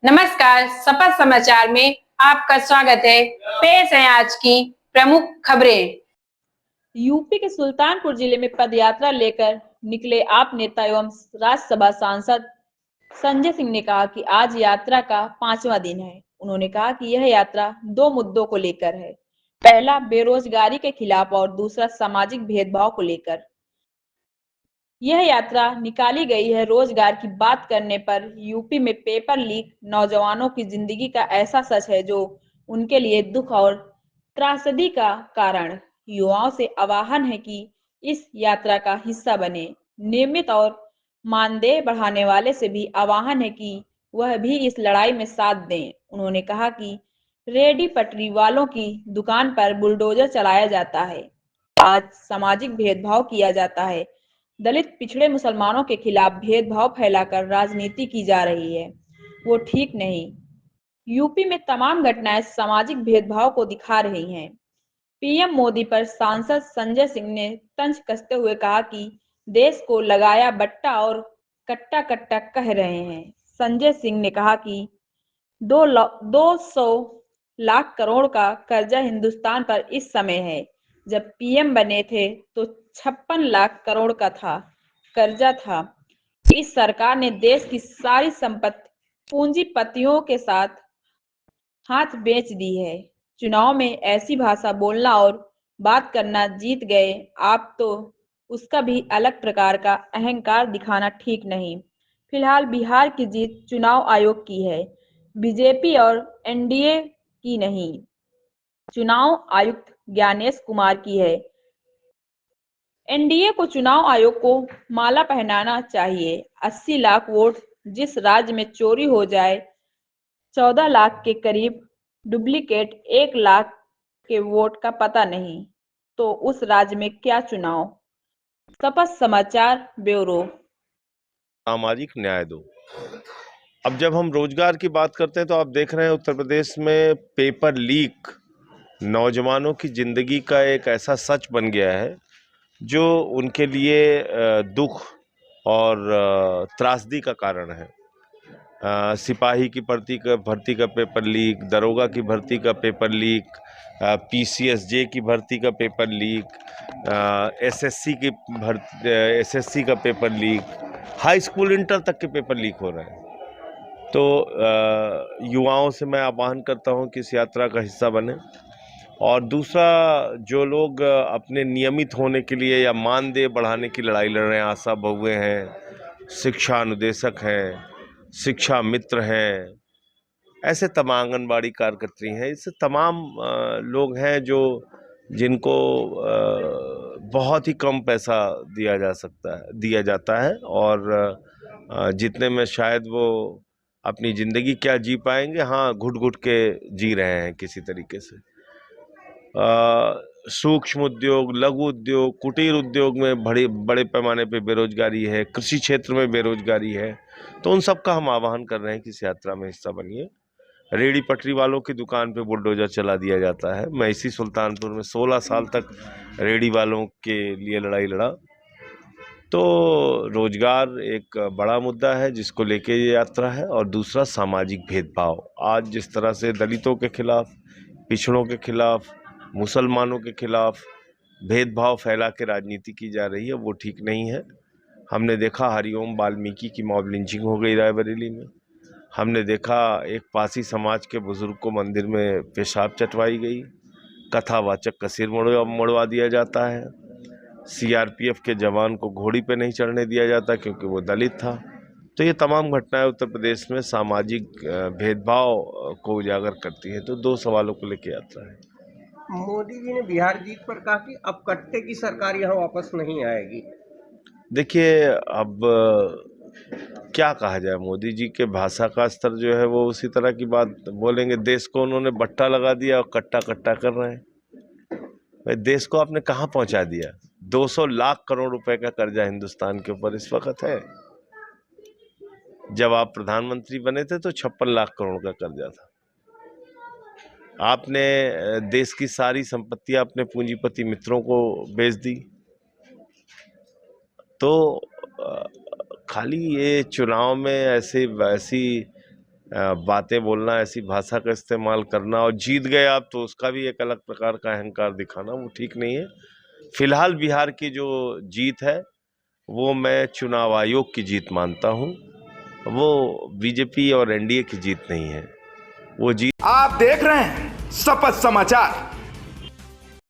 नमस्कार, सपा समाचार में आपका स्वागत है। पेश है आज की प्रमुख खबरें। यूपी के सुल्तानपुर जिले में पदयात्रा लेकर निकले आप नेता एवं राज्यसभा सांसद संजय सिंह ने कहा कि आज यात्रा का 5वां दिन है। उन्होंने कहा कि यह यात्रा दो मुद्दों को लेकर है। पहला बेरोजगारी के खिलाफ और दूसरा सामाजिक भेदभाव को लेकर। यह यात्रा निकाली गई है रोजगार की बात करने पर। यूपी में पेपर लीक नौजवानों की जिंदगी का ऐसा सच है जो उनके लिए दुख और त्रासदी का कारण। युवाओं से आह्वान है कि इस यात्रा का हिस्सा बने। नियमित और मानदेय बढ़ाने वाले से भी आह्वान है कि वह भी इस लड़ाई में साथ दें। उन्होंने कहा कि रेहड़ी पटरी वालों की दुकान पर बुलडोजर चलाया जाता है। आज सामाजिक भेदभाव किया जाता है। दलित पिछड़े मुसलमानों के खिलाफ भेदभाव फैलाकर राजनीति की जा रही है, वो ठीक नहीं। यूपी में तमाम घटनाएं सामाजिक भेदभाव को दिखा रही हैं। पीएम मोदी पर सांसद संजय सिंह ने तंज कसते हुए कहा कि देश को लगाया बट्टा और कट्टा कट्टा कह रहे हैं। संजय सिंह ने कहा कि 200 लाख करोड़ का कर्जा हिंदुस्तान पर इस समय है। जब पीएम बने थे तो 56 लाख करोड़ का कर्जा था। इस सरकार ने देश की सारी संपत्ति पूंजीपतियों के साथ हाथ बेच दी है। चुनाव में ऐसी भाषा बोलना और बात करना जीत गए आप तो उसका भी अलग प्रकार का अहंकार दिखाना ठीक नहीं। फिलहाल बिहार की जीत चुनाव आयोग की है, बीजेपी और एनडीए की नहीं। चुनाव आयुक्त ज्ञानेश कुमार की है। एनडीए को चुनाव आयोग को माला पहनाना चाहिए। 80 लाख वोट जिस राज्य में चोरी हो जाए, 14 लाख के करीब डुप्लीकेट, 1 लाख के वोट का पता नहीं, तो उस राज्य में क्या चुनाव। सपा समाचार ब्यूरो। सामाजिक न्याय दो। अब जब हम रोजगार की बात करते हैं तो आप देख रहे हैं उत्तर प्रदेश में पेपर लीक नौजवानों की जिंदगी का एक ऐसा सच बन गया है जो उनके लिए दुख और त्रासदी का कारण है। सिपाही की भर्ती का पेपर लीक, दरोगा की भर्ती का पेपर लीक, पीसीएसजे की भर्ती का पेपर लीक, एसएससी का paper leak, high school inter तक के पेपर लीक हो रहे हैं। तो युवाओं से मैं आह्वान करता हूं कि इस यात्रा का हिस्सा बने। और दूसरा, जो लोग अपने नियमित होने के लिए या मानदेय बढ़ाने की लड़ाई लड़ रहे हैं, आशा बहुए हैं, शिक्षा अनुदेशक हैं, शिक्षा मित्र हैं, ऐसे तमाम आंगनबाड़ी कार्यकर्त्री हैं, इससे तमाम लोग हैं जो जिनको बहुत ही कम पैसा दिया जाता है और जितने में शायद वो अपनी जिंदगी क्या जी पाएंगे, हाँ, घुट घुट के जी रहे हैं किसी तरीके से। सूक्ष्म उद्योग, लघु उद्योग, कुटीर उद्योग में बड़े पैमाने पे बेरोजगारी है, कृषि क्षेत्र में बेरोजगारी है। तो उन सब का हम आह्वान कर रहे हैं कि इस यात्रा में हिस्सा बनिए। रेहड़ी पटरी वालों की दुकान पे बुलडोजर चला दिया जाता है। मैं इसी सुल्तानपुर में 16 साल तक रेहड़ी वालों के लिए लड़ाई लड़ा। तो रोजगार एक बड़ा मुद्दा है जिसको लेके ये यात्रा है। और दूसरा, सामाजिक भेदभाव। आज जिस तरह से दलितों के खिलाफ, पिछड़ों के खिलाफ, मुसलमानों के खिलाफ भेदभाव फैला के राजनीति की जा रही है, वो ठीक नहीं है। हमने देखा हरिओम वाल्मीकि की मॉब लिंचिंग हो गई रायबरेली में। हमने देखा एक पासी समाज के बुजुर्ग को मंदिर में पेशाब चटवाई गई। कथावाचक का सिर मोड़वा दिया जाता है। सीआरपीएफ के जवान को घोड़ी पे नहीं चढ़ने दिया जाता क्योंकि वो दलित था। तो ये तमाम घटनाएं उत्तर प्रदेश में सामाजिक भेदभाव को उजागर करती है। तो दो सवालों को लेकर यात्रा है। मोदी जी ने बिहार जीत पर कहा कि अब कट्टे की सरकार यहाँ वापस नहीं आएगी। देखिए, अब क्या कहा जाए, मोदी जी के भाषा का स्तर जो है वो उसी तरह की बात बोलेंगे। देश को उन्होंने बट्टा लगा दिया और कट्टा कट्टा कर रहे हैं। भाई, देश को आपने कहाँ पहुंचा दिया? 200 लाख करोड़ रुपए का कर्जा हिंदुस्तान के ऊपर इस वक्त है। जब आप प्रधानमंत्री बने थे तो 56 लाख करोड़ का कर्जा था। आपने देश की सारी संपत्तियां अपने पूंजीपति मित्रों को बेच दी। तो खाली ये चुनाव में ऐसी बातें बोलना, ऐसी भाषा का इस्तेमाल करना और जीत गए आप तो उसका भी एक अलग प्रकार का अहंकार दिखाना, वो ठीक नहीं है। फिलहाल बिहार की जो जीत है वो मैं चुनाव आयोग की जीत मानता हूँ, वो बीजेपी और एनडीए की जीत नहीं है। वो जीत आप देख रहे हैं शपथ समाचार।